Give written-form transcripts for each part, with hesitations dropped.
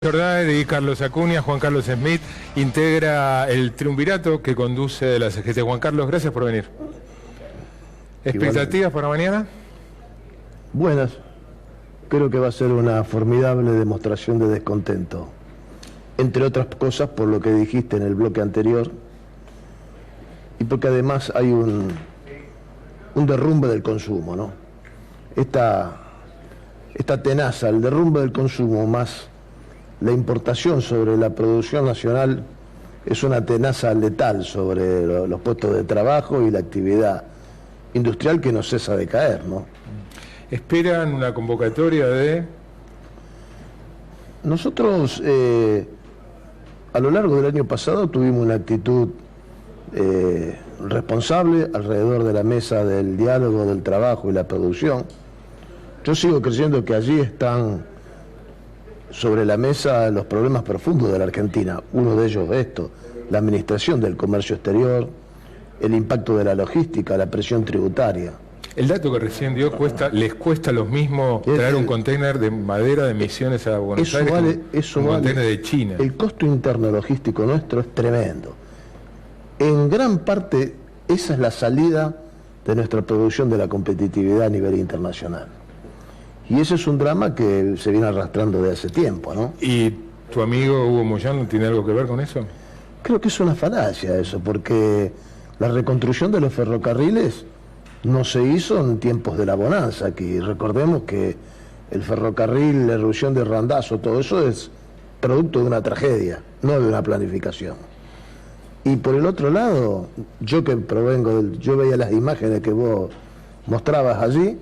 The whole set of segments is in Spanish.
Jordán y Carlos Acuña, Juan Carlos Smith, integra el triunvirato que conduce la CGT. Juan Carlos, gracias por venir. ¿Expectativas para mañana? Buenas. Creo que va a ser una formidable demostración de descontento. Entre otras cosas por lo que dijiste en el bloque anterior y porque además hay un derrumbe del consumo, ¿no? Esta tenaza, el derrumbe del consumo más la importación sobre la producción nacional es una tenaza letal sobre los puestos de trabajo y la actividad industrial que no cesa de caer, ¿no? ¿Esperan una convocatoria de...? Nosotros a lo largo del año pasado tuvimos una actitud responsable alrededor de la mesa del diálogo, del trabajo y la producción. Yo sigo creyendo que allí están sobre la mesa los problemas profundos de la Argentina. Uno de ellos es esto, la administración del comercio exterior, el impacto de la logística, la presión tributaria. El dato que recién dio, les cuesta lo mismo traer un container de madera de Misiones a Buenos Aires que un container de China. El costo interno logístico nuestro es tremendo. En gran parte esa es la salida de nuestra producción de la competitividad a nivel internacional. Y ese es un drama que se viene arrastrando desde hace tiempo, ¿no? ¿Y tu amigo Hugo Moyano tiene algo que ver con eso? Creo que es una falacia eso, porque la reconstrucción de los ferrocarriles no se hizo en tiempos de la bonanza aquí. Recordemos que el ferrocarril, la erupción de Randazzo, todo eso es producto de una tragedia, no de una planificación. Y por el otro lado, yo que provengo yo veía las imágenes que vos mostrabas allí.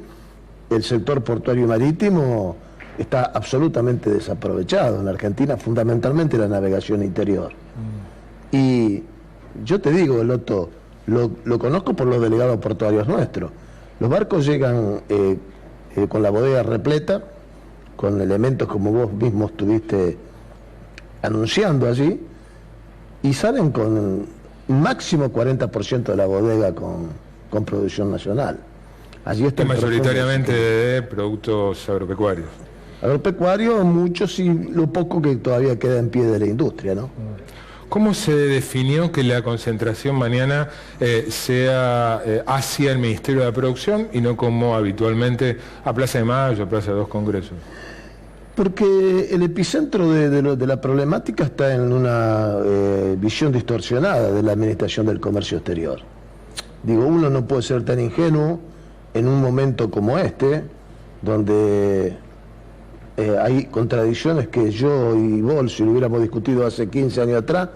El sector portuario y marítimo está absolutamente desaprovechado en la Argentina, fundamentalmente la navegación interior. Y yo te digo, Loto, lo conozco por los delegados portuarios nuestros. Los barcos llegan con la bodega repleta, con elementos como vos mismo estuviste anunciando allí, y salen con máximo 40% de la bodega con producción nacional. Allí está mayoritariamente de productos agropecuarios. Agropecuarios, muchos, y lo poco que todavía queda en pie de la industria, ¿no? ¿Cómo se definió que la concentración mañana sea hacia el Ministerio de la Producción y no como habitualmente a Plaza de Mayo, a Plaza de dos Congresos? Porque el epicentro de la problemática está en una visión distorsionada de la administración del comercio exterior. Digo, uno no puede ser tan ingenuo en un momento como este, donde hay contradicciones que yo y vos, si lo hubiéramos discutido hace 15 años atrás,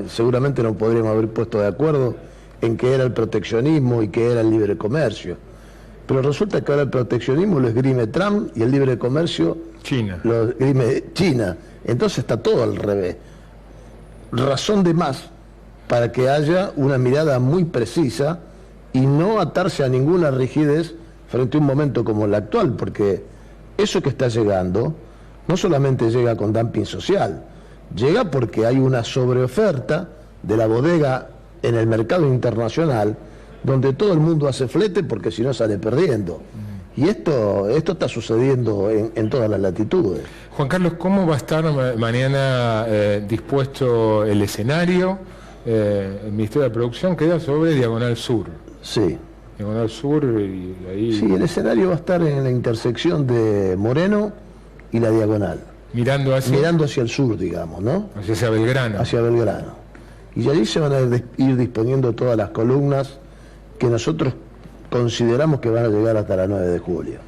seguramente no podríamos haber puesto de acuerdo en qué era el proteccionismo y qué era el libre comercio. Pero resulta que ahora el proteccionismo lo esgrime Trump y el libre comercio China. Lo esgrime China. Entonces está todo al revés. Razón de más para que haya una mirada muy precisa y no atarse a ninguna rigidez frente a un momento como el actual, porque eso que está llegando no solamente llega con dumping social, llega porque hay una sobreoferta de la bodega en el mercado internacional, donde todo el mundo hace flete porque si no sale perdiendo. Y esto está sucediendo en todas las latitudes. Juan Carlos, ¿cómo va a estar mañana dispuesto el escenario? El Ministerio de la Producción queda sobre Diagonal Sur. Sí. Diagonal Sur y ahí... Sí, el escenario va a estar en la intersección de Moreno y la Diagonal. Mirando hacia el sur, digamos, ¿no? Hacia Belgrano. Hacia Belgrano. Y allí se van a ir disponiendo todas las columnas que nosotros consideramos que van a llegar hasta la 9 de julio.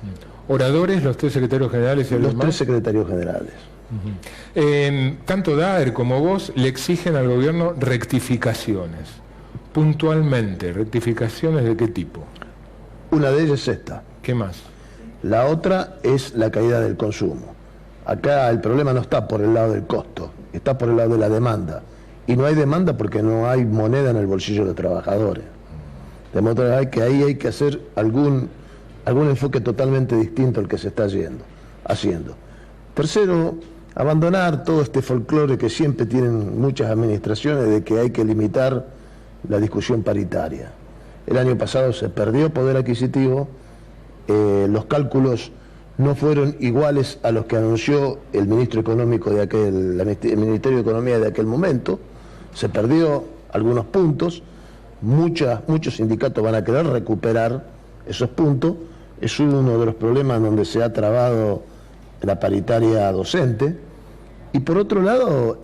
¿Oradores, los tres secretarios generales y los tres secretarios generales? Tanto Daer como vos le exigen al gobierno rectificaciones. Puntualmente, ¿rectificaciones de qué tipo? Una de ellas es esta. ¿Qué más? La otra es la caída del consumo. Acá el problema no está por el lado del costo, está por el lado de la demanda. Y no hay demanda porque no hay moneda en el bolsillo de los trabajadores. De modo que ahí hay que hacer algún enfoque totalmente distinto al que se está haciendo. Tercero, abandonar todo este folclore que siempre tienen muchas administraciones de que hay que limitar la discusión paritaria. El año pasado se perdió poder adquisitivo, los cálculos no fueron iguales a los que anunció el ministro económico el Ministerio de Economía de aquel momento. Se perdió algunos puntos, muchos sindicatos van a querer recuperar esos puntos. Es uno de los problemas donde se ha trabado la paritaria docente. Y por otro lado,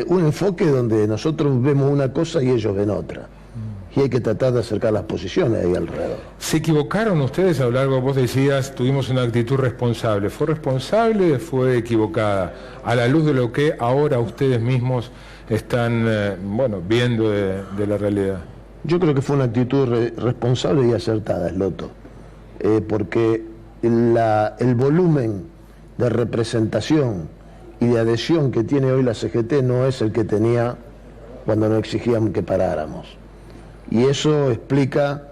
un enfoque donde nosotros vemos una cosa y ellos ven otra. Y hay que tratar de acercar las posiciones ahí alrededor. ¿Se equivocaron ustedes a lo largo? Vos decías, tuvimos una actitud responsable. ¿Fue responsable o fue equivocada? A la luz de lo que ahora ustedes mismos están viendo de la realidad. Yo creo que fue una actitud responsable y acertada, Sloto. Porque el volumen de representación y de adhesión que tiene hoy la CGT no es el que tenía cuando nos exigían que paráramos. Y eso explica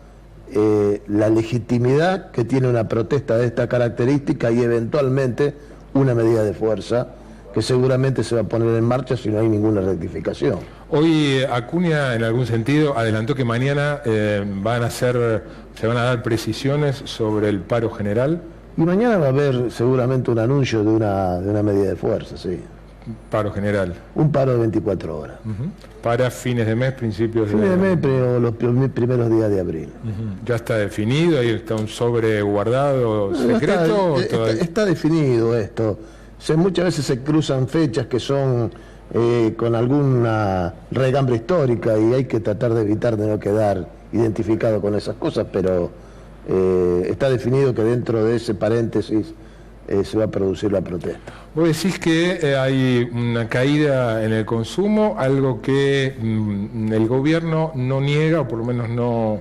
la legitimidad que tiene una protesta de esta característica y eventualmente una medida de fuerza que seguramente se va a poner en marcha si no hay ninguna rectificación. Hoy Acuña, en algún sentido, adelantó que mañana se van a dar precisiones sobre el paro general. Y mañana va a haber seguramente un anuncio de una medida de fuerza, sí. Paro general. Un paro de 24 horas. Para fines de mes, principios de mes, pero los primeros días de abril. ¿Ya está definido? ¿Ahí está un sobre guardado secreto? Está definido esto. Muchas veces se cruzan fechas que son con alguna regambre histórica y hay que tratar de evitar de no quedar identificado con esas cosas, pero está definido que dentro de ese paréntesis se va a producir la protesta. Vos decís que hay una caída en el consumo, algo que el gobierno no niega, o por lo menos no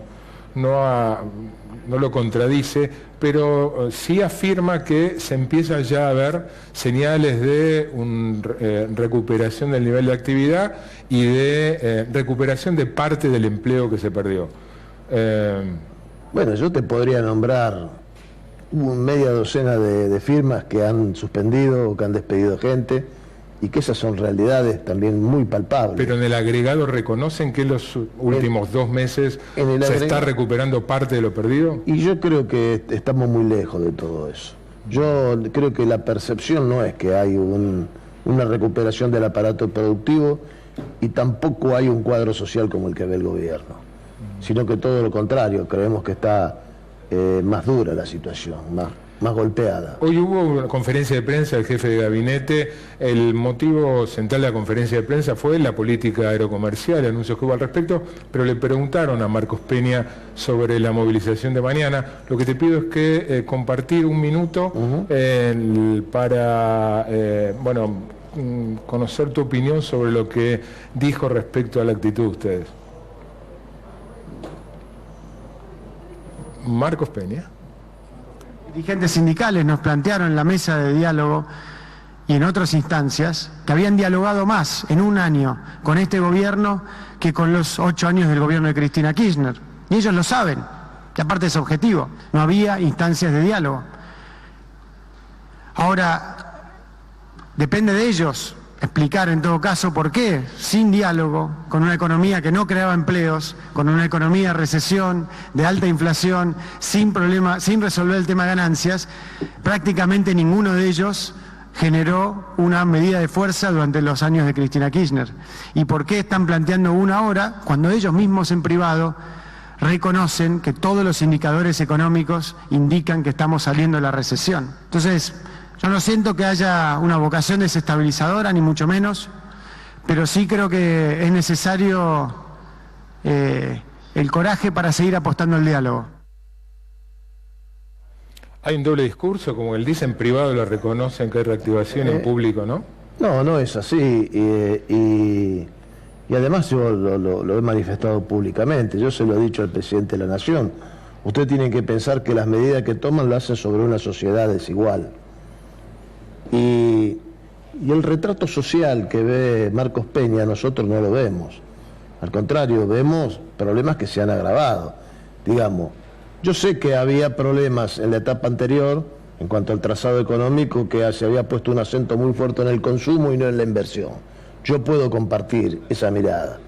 lo contradice, pero sí afirma que se empieza ya a ver señales de recuperación del nivel de actividad y de recuperación de parte del empleo que se perdió. Bueno, yo te podría nombrar media docena de firmas que han suspendido o que han despedido gente y que esas son realidades también muy palpables. Pero en el agregado reconocen que en los últimos 2 meses se está recuperando parte de lo perdido. Y yo creo que estamos muy lejos de todo eso. Yo creo que la percepción no es que hay una recuperación del aparato productivo y tampoco hay un cuadro social como el que ve el gobierno, sino que todo lo contrario, creemos que está más dura la situación, más golpeada. Hoy hubo una conferencia de prensa del jefe de gabinete. El motivo central de la conferencia de prensa fue la política aerocomercial, anuncios que hubo al respecto, pero le preguntaron a Marcos Peña sobre la movilización de mañana. Lo que te pido es que compartir un minuto para conocer tu opinión sobre lo que dijo respecto a la actitud de ustedes. Marcos Peña. Dirigentes sindicales nos plantearon en la mesa de diálogo y en otras instancias que habían dialogado más en un año con este gobierno que con los 8 años del gobierno de Cristina Kirchner. Y ellos lo saben, que aparte es objetivo, no había instancias de diálogo. Ahora, depende de ellos explicar en todo caso por qué, sin diálogo, con una economía que no creaba empleos, con una economía de recesión, de alta inflación, sin resolver el tema de ganancias, prácticamente ninguno de ellos generó una medida de fuerza durante los años de Cristina Kirchner. ¿Y por qué están planteando una ahora cuando ellos mismos en privado reconocen que todos los indicadores económicos indican que estamos saliendo de la recesión? Entonces, yo no siento que haya una vocación desestabilizadora, ni mucho menos, pero sí creo que es necesario el coraje para seguir apostando al diálogo. Hay un doble discurso, como él dice, en privado lo reconocen que hay reactivación, en público, ¿no? No es así, y además yo lo he manifestado públicamente, yo se lo he dicho al presidente de la Nación. Ustedes tienen que pensar que las medidas que toman lo hacen sobre una sociedad desigual. Y el retrato social que ve Marcos Peña nosotros no lo vemos. Al contrario, vemos problemas que se han agravado. Digamos, yo sé que había problemas en la etapa anterior en cuanto al trazado económico, que se había puesto un acento muy fuerte en el consumo y no en la inversión. Yo puedo compartir esa mirada.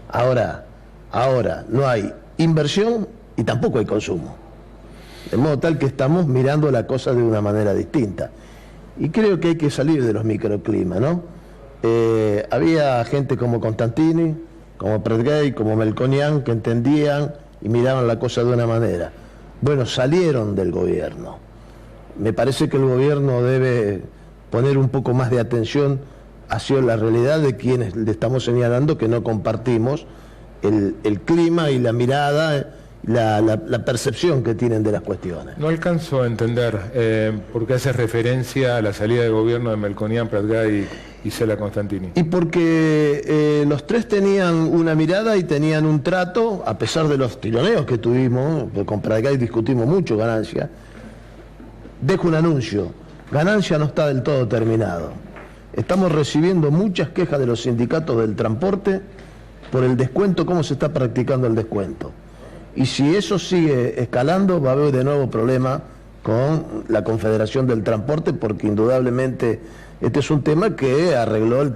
Ahora no hay inversión y tampoco hay consumo. De modo tal que estamos mirando la cosa de una manera distinta. Y creo que hay que salir de los microclimas, ¿no? Había gente como Constantini, como Pratgay, como Melconian, que entendían y miraban la cosa de una manera. Bueno, salieron del gobierno. Me parece que el gobierno debe poner un poco más de atención hacia la realidad de quienes le estamos señalando que no compartimos el clima y la mirada, la percepción que tienen de las cuestiones. No alcanzo a entender por qué haces referencia a la salida de gobierno de Melconian, Pratgay y Cela Constantini. Y porque los tres tenían una mirada y tenían un trato, a pesar de los tironeos que tuvimos, porque con Pratgay discutimos mucho ganancia. Dejo un anuncio, ganancia no está del todo terminado. Estamos recibiendo muchas quejas de los sindicatos del transporte por el descuento, cómo se está practicando el descuento. Y si eso sigue escalando, va a haber de nuevo problema con la Confederación del Transporte, porque indudablemente este es un tema que arregló el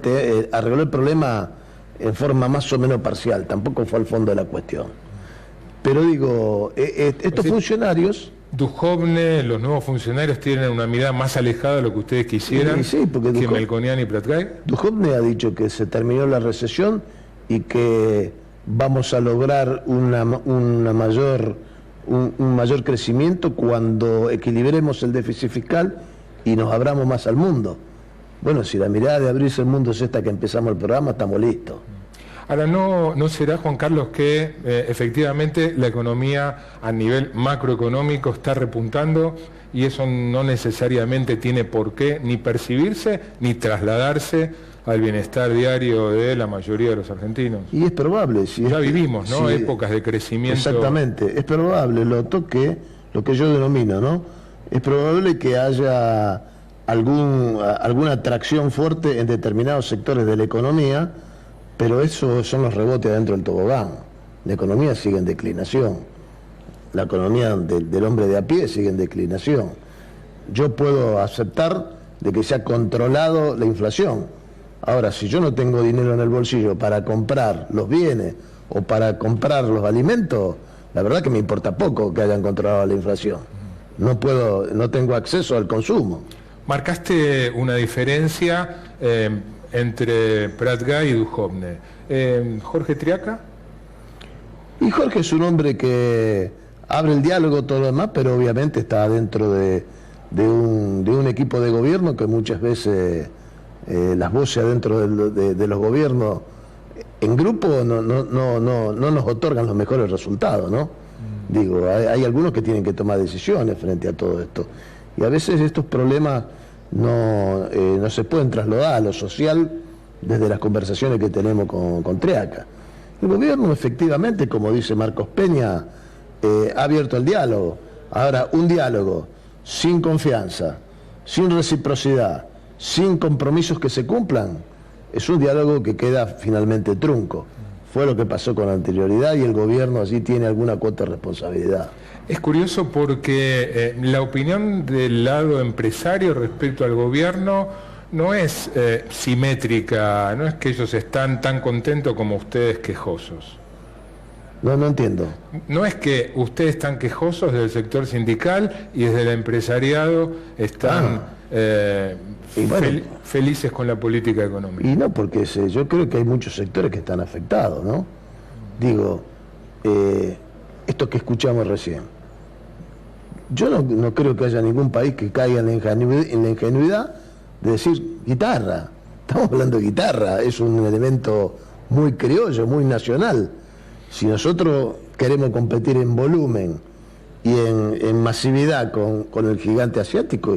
problema en forma más o menos parcial, tampoco fue al fondo de la cuestión. Pero digo, estos funcionarios... Duhovne, los nuevos funcionarios tienen una mirada más alejada de lo que ustedes quisieran que Melconian y Pratgay. Duhovne ha dicho que se terminó la recesión y que vamos a lograr un mayor crecimiento cuando equilibremos el déficit fiscal y nos abramos más al mundo. Bueno, si la mirada de abrirse el mundo es esta que empezamos el programa, estamos listos. Ahora, ¿no será, Juan Carlos, que efectivamente la economía a nivel macroeconómico está repuntando y eso no necesariamente tiene por qué ni percibirse ni trasladarse al bienestar diario de la mayoría de los argentinos? Y es probable. Ya vivimos, ¿no? Épocas de crecimiento. Exactamente, es probable, Loto, que lo que yo denomino, ¿no? Es probable que haya alguna atracción fuerte en determinados sectores de la economía, pero eso son los rebotes adentro del tobogán. La economía sigue en declinación. La economía del hombre de a pie sigue en declinación. Yo puedo aceptar de que se ha controlado la inflación. Ahora, si yo no tengo dinero en el bolsillo para comprar los bienes o para comprar los alimentos, la verdad que me importa poco que hayan controlado la inflación. No tengo acceso al consumo. Marcaste una diferencia entre Pratgay y Duhovne. ¿Jorge Triaca? Y Jorge es un hombre que abre el diálogo, todo lo demás, pero obviamente está dentro de un equipo de gobierno que muchas veces las voces adentro de los gobiernos en grupo no nos otorgan los mejores resultados, ¿no? Digo, hay algunos que tienen que tomar decisiones frente a todo esto. Y a veces estos problemas no se pueden trasladar a lo social desde las conversaciones que tenemos con Triaca. El gobierno efectivamente, como dice Marcos Peña, ha abierto el diálogo. Ahora, un diálogo sin confianza, sin reciprocidad, sin compromisos que se cumplan, es un diálogo que queda finalmente trunco. Fue lo que pasó con anterioridad y el gobierno allí tiene alguna cuota de responsabilidad. Es curioso porque la opinión del lado empresario respecto al gobierno no es simétrica, no es que ellos están tan contentos como ustedes quejosos. No entiendo. No es que ustedes están quejosos del sector sindical y desde el empresariado están felices con la política económica. Y no, porque yo creo que hay muchos sectores que están afectados, ¿no? Digo, esto que escuchamos recién. Yo no creo que haya ningún país que caiga en la ingenuidad de decir guitarra. Estamos hablando de guitarra, es un elemento muy criollo, muy nacional. Si nosotros queremos competir en volumen y en masividad con el gigante asiático,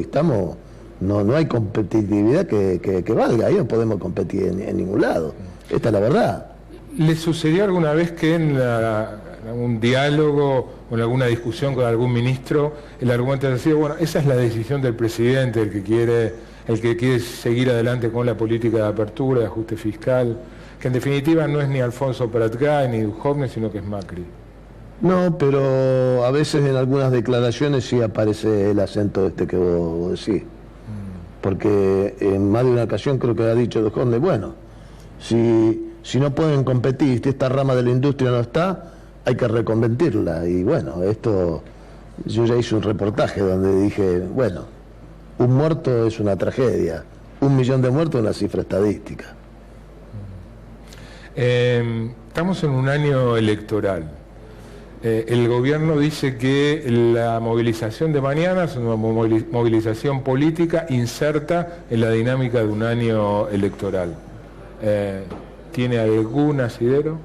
no hay competitividad que valga, ahí no podemos competir en ningún lado. Esta es la verdad. ¿Le sucedió alguna vez que en algún diálogo o en alguna discusión con algún ministro el argumento ha sido, bueno, esa es la decisión del presidente, el que quiere seguir adelante con la política de apertura, de ajuste fiscal, que en definitiva no es ni Alfonso Pratgay ni Duhovne, sino que es Macri? No, pero a veces en algunas declaraciones sí aparece el acento que vos decís. Porque en más de una ocasión creo que ha dicho Duhovne, bueno, si no pueden competir, si esta rama de la industria no está, hay que reconvertirla. Y bueno, esto Yo ya hice un reportaje donde dije, bueno, un muerto es una tragedia, 1 millón de muertos es una cifra estadística. Estamos en un año electoral. El gobierno dice que la movilización de mañana es una movilización política inserta en la dinámica de un año electoral. ¿Tiene algún asidero?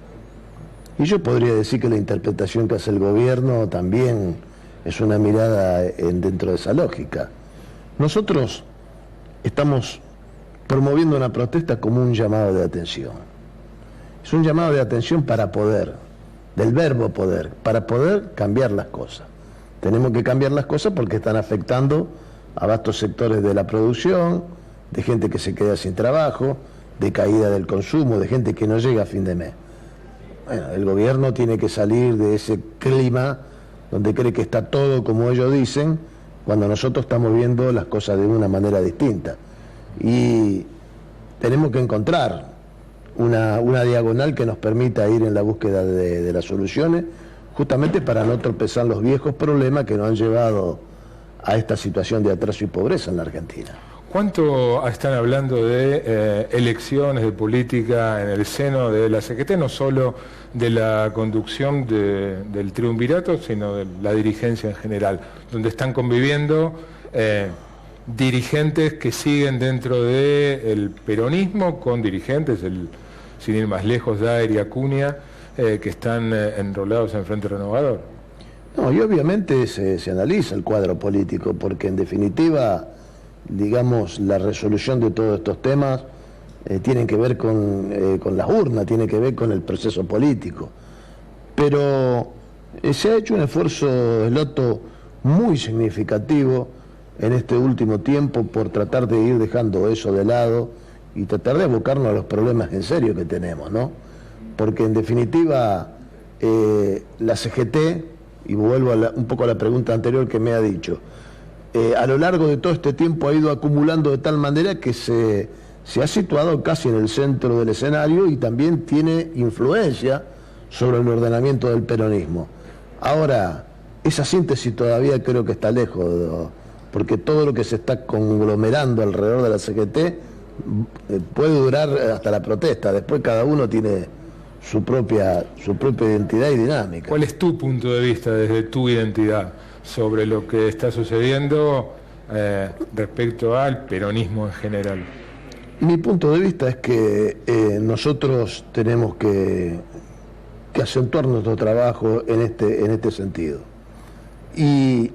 Y yo podría decir que la interpretación que hace el gobierno también es una mirada dentro de esa lógica. Nosotros estamos promoviendo una protesta como un llamado de atención. Es un llamado de atención para poder, del verbo poder, para poder cambiar las cosas. Tenemos que cambiar las cosas porque están afectando a vastos sectores de la producción, de gente que se queda sin trabajo, de caída del consumo, de gente que no llega a fin de mes. Bueno, el gobierno tiene que salir de ese clima donde cree que está todo como ellos dicen, cuando nosotros estamos viendo las cosas de una manera distinta. Y tenemos que encontrar una diagonal que nos permita ir en la búsqueda de las soluciones, justamente para no tropezar los viejos problemas que nos han llevado a esta situación de atraso y pobreza en la Argentina. ¿Cuánto están hablando de elecciones, de política en el seno de la CGT, no solo de la conducción del triunvirato, sino de la dirigencia en general, donde están conviviendo dirigentes que siguen dentro del peronismo con dirigentes, sin ir más lejos, Daer y Acuña, que están enrolados en Frente Renovador? No, y obviamente se analiza el cuadro político, porque en definitiva, digamos, la resolución de todos estos temas tienen que ver con las urnas, tiene que ver con el proceso político. Pero se ha hecho un esfuerzo, Eloto, muy significativo en este último tiempo por tratar de ir dejando eso de lado y tratar de abocarnos a los problemas en serio que tenemos, ¿no? Porque en definitiva la CGT, y vuelvo un poco a la pregunta anterior que me ha dicho, a lo largo de todo este tiempo ha ido acumulando de tal manera que se ha situado casi en el centro del escenario y también tiene influencia sobre el ordenamiento del peronismo. Ahora, esa síntesis todavía creo que está lejos, porque todo lo que se está conglomerando alrededor de la CGT puede durar hasta la protesta, después cada uno tiene su propia identidad y dinámica. ¿Cuál es tu punto de vista desde tu identidad sobre lo que está sucediendo respecto al peronismo en general? Mi punto de vista es que nosotros tenemos que acentuar nuestro trabajo en este sentido. Y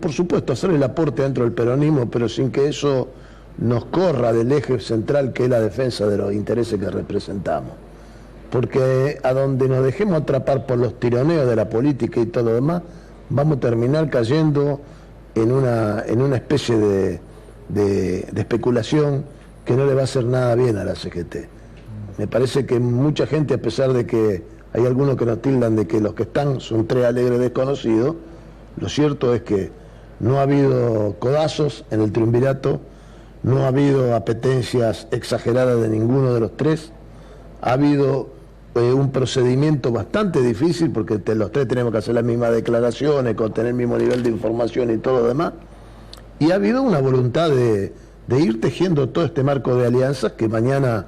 por supuesto hacer el aporte dentro del peronismo, pero sin que eso nos corra del eje central que es la defensa de los intereses que representamos. Porque a donde nos dejemos atrapar por los tironeos de la política y todo lo demás, vamos a terminar cayendo en una especie de especulación que no le va a hacer nada bien a la CGT. Me parece que mucha gente, a pesar de que hay algunos que nos tildan de que los que están son 3 alegres desconocidos, lo cierto es que no ha habido codazos en el triunvirato, no ha habido apetencias exageradas de ninguno de los 3, ha habido un procedimiento bastante difícil porque los 3 tenemos que hacer las mismas declaraciones, con tener el mismo nivel de información y todo lo demás, y ha habido una voluntad de ir tejiendo todo este marco de alianzas que mañana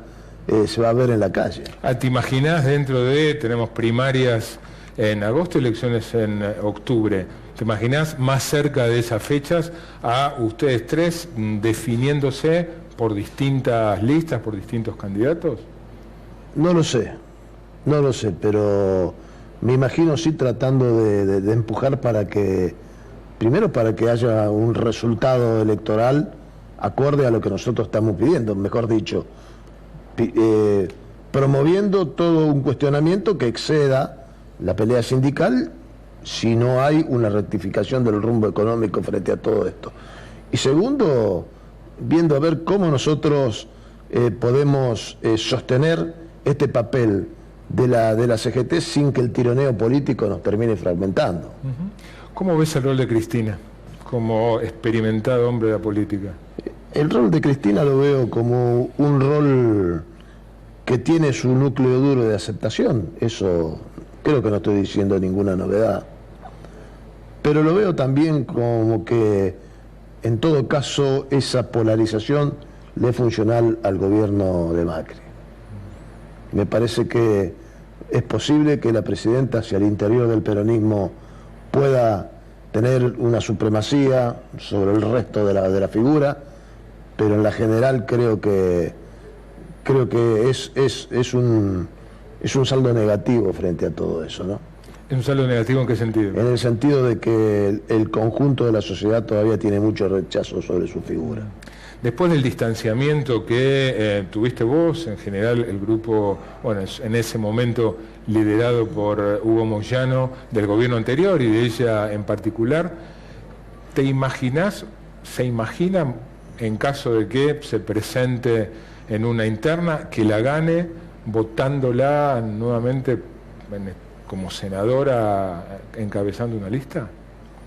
se va a ver en la calle. ¿Te imaginás tenemos primarias en agosto, elecciones en octubre, ¿te imaginás más cerca de esas fechas a ustedes 3 definiéndose por distintas listas, por distintos candidatos? No lo sé, pero me imagino sí tratando de empujar primero para que haya un resultado electoral acorde a lo que nosotros estamos pidiendo, mejor dicho, promoviendo todo un cuestionamiento que exceda la pelea sindical si no hay una rectificación del rumbo económico frente a todo esto. Y segundo, viendo a ver cómo nosotros podemos sostener este papel de la CGT sin que el tironeo político nos termine fragmentando. ¿Cómo ves el rol de Cristina como experimentado hombre de la política? El rol de Cristina lo veo como un rol que tiene su núcleo duro de aceptación. Eso creo que no estoy diciendo ninguna novedad. pero lo veo también como que en todo caso esa polarización le es funcional al gobierno de Macri. Me parece que es posible que la presidenta hacia el interior del peronismo pueda tener una supremacía sobre el resto de la figura, pero en la general creo que es un saldo negativo frente a todo eso, ¿no? ¿Es un saldo negativo en qué sentido? En el sentido de que el conjunto de la sociedad todavía tiene mucho rechazo sobre su figura. Después del distanciamiento que tuviste vos, en general el grupo, bueno, en ese momento liderado por Hugo Moyano, del gobierno anterior y de ella en particular, ¿te imaginás, se imagina en caso de que se presente en una interna, que la gane votándola nuevamente como senadora encabezando una lista?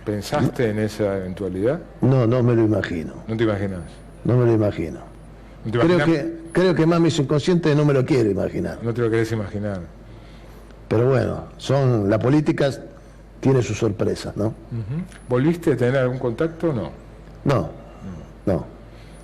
¿Pensaste en esa eventualidad? No, no me lo imagino. ¿No te imaginas? No me lo imagino. ¿No te imaginas? Creo que más mi subconsciente no me lo quiero imaginar. No te lo querés imaginar. Pero bueno, la política tiene sus sorpresas, ¿no? ¿Volviste a tener algún contacto o no? No.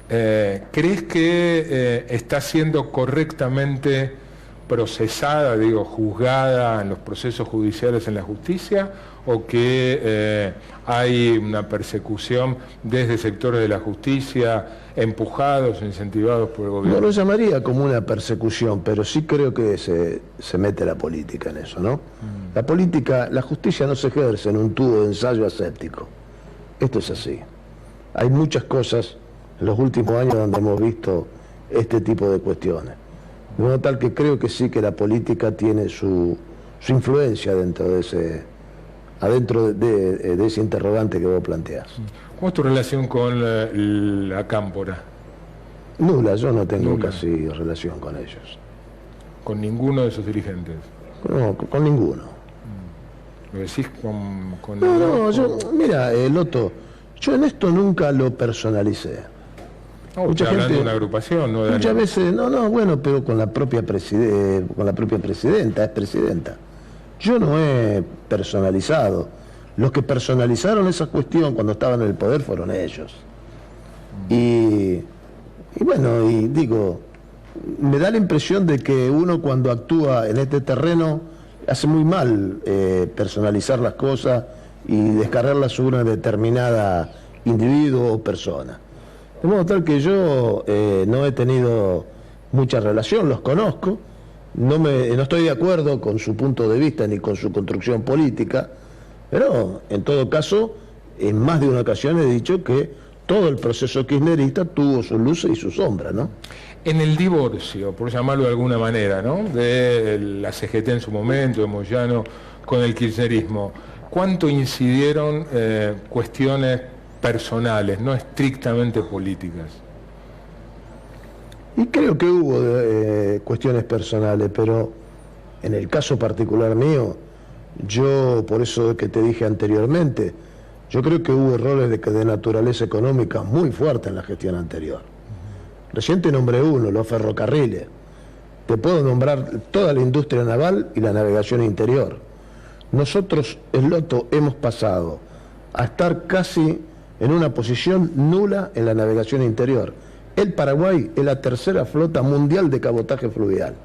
¿Crees que está siendo correctamente procesada, juzgada en los procesos judiciales en la justicia, o que hay una persecución desde sectores de la justicia empujados, incentivados por el gobierno? No lo llamaría como una persecución, pero sí creo que se mete la política en eso, ¿no? La política, la justicia no se ejerce en un tubo de ensayo aséptico. Esto es así. Hay muchas cosas en los últimos años donde hemos visto este tipo de cuestiones. De modo tal que creo que sí que la política tiene su influencia adentro de ese interrogante que vos planteás. ¿Cómo es tu relación con la Cámpora? Nula, yo no tengo casi relación con ellos. ¿Con ninguno de sus dirigentes? No, con ninguno. ¿Lo decís con No, mira, Loto, yo en esto nunca lo personalicé. Mucha gente, hablando de una agrupación, ¿no? Muchas veces, bueno, pero con la propia presidenta, es presidenta. Yo no he personalizado. Los que personalizaron esa cuestión cuando estaban en el poder fueron ellos. Y bueno, y digo, me da la impresión de que uno cuando actúa en este terreno hace muy mal personalizar las cosas y descargarlas sobre una determinada individuo o persona. De modo tal que yo no he tenido mucha relación, los conozco, no estoy de acuerdo con su punto de vista ni con su construcción política, pero en todo caso, en más de una ocasión he dicho que todo el proceso kirchnerista tuvo sus luces y sus sombras, ¿no? En el divorcio, por llamarlo de alguna manera, ¿no?, de la CGT en su momento, de Moyano con el kirchnerismo, ¿cuánto incidieron cuestiones personales, no estrictamente políticas? Y creo que hubo cuestiones personales, pero en el caso particular mío, yo, por eso que te dije anteriormente, yo creo que hubo errores de naturaleza económica muy fuertes en la gestión anterior. Recién te nombré uno, los ferrocarriles. Te puedo nombrar toda la industria naval y la navegación interior. Nosotros, el Loto, hemos pasado a estar casi en una posición nula en la navegación interior. El Paraguay es la tercera flota mundial de cabotaje fluvial.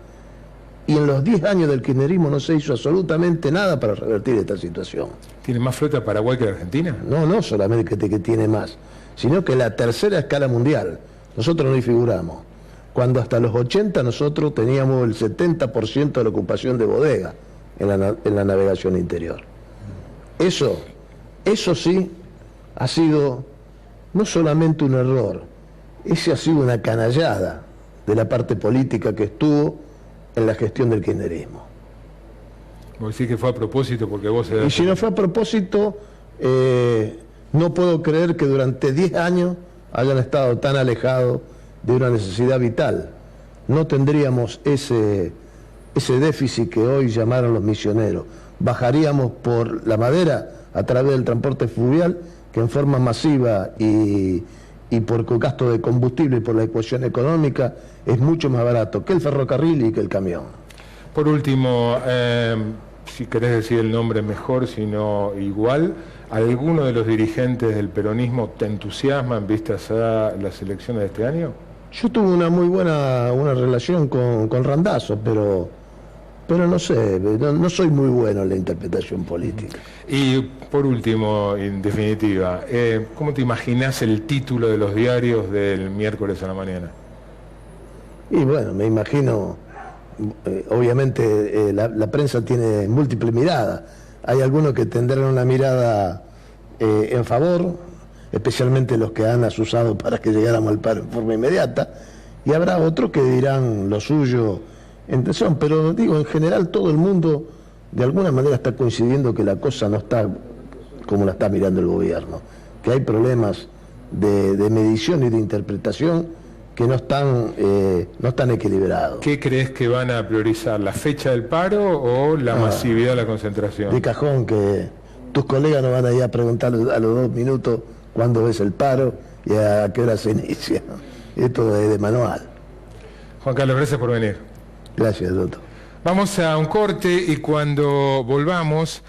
Y en los 10 años del kirchnerismo no se hizo absolutamente nada para revertir esta situación. ¿Tiene más flota Paraguay que la Argentina? No solamente que tiene más, sino que la tercera a escala mundial. Nosotros no figuramos. Cuando hasta los 80 nosotros teníamos el 70% de la ocupación de bodega en la navegación interior. Eso sí ha sido no solamente un error, ese ha sido una canallada de la parte política que estuvo en la gestión del kirchnerismo. Vos decís que fue a propósito porque vos... Y si no fue a propósito, no puedo creer que durante 10 años hayan estado tan alejados de una necesidad vital. No tendríamos ese déficit que hoy llamaron los misioneros. Bajaríamos por la madera a través del transporte fluvial, que en forma masiva y por el gasto de combustible y por la ecuación económica es mucho más barato que el ferrocarril y que el camión. Por último, si querés decir el nombre mejor, sino igual, ¿alguno de los dirigentes del peronismo te entusiasma en vistas a las elecciones de este año? Yo tuve una muy buena relación con Randazzo, pero no sé, no soy muy bueno en la interpretación política. Y por último, en definitiva, ¿cómo te imaginás el título de los diarios del miércoles a la mañana? Y bueno, me imagino, obviamente la prensa tiene múltiple mirada. Hay algunos que tendrán una mirada en favor, especialmente los que han asusado para que llegáramos al paro en forma inmediata, y habrá otros que dirán lo suyo en tensión, pero digo, en general todo el mundo de alguna manera está coincidiendo que la cosa no está como la está mirando el gobierno, que hay problemas de medición y de interpretación que no están equilibrados. ¿Qué crees que van a priorizar, la fecha del paro o la masividad de la concentración? De cajón que tus colegas no van a ir a preguntar a los 2 minutos cuándo es el paro y a qué hora se inicia. Esto es de manual. Juan Carlos, gracias por venir. Gracias, doctor. Vamos a un corte y cuando volvamos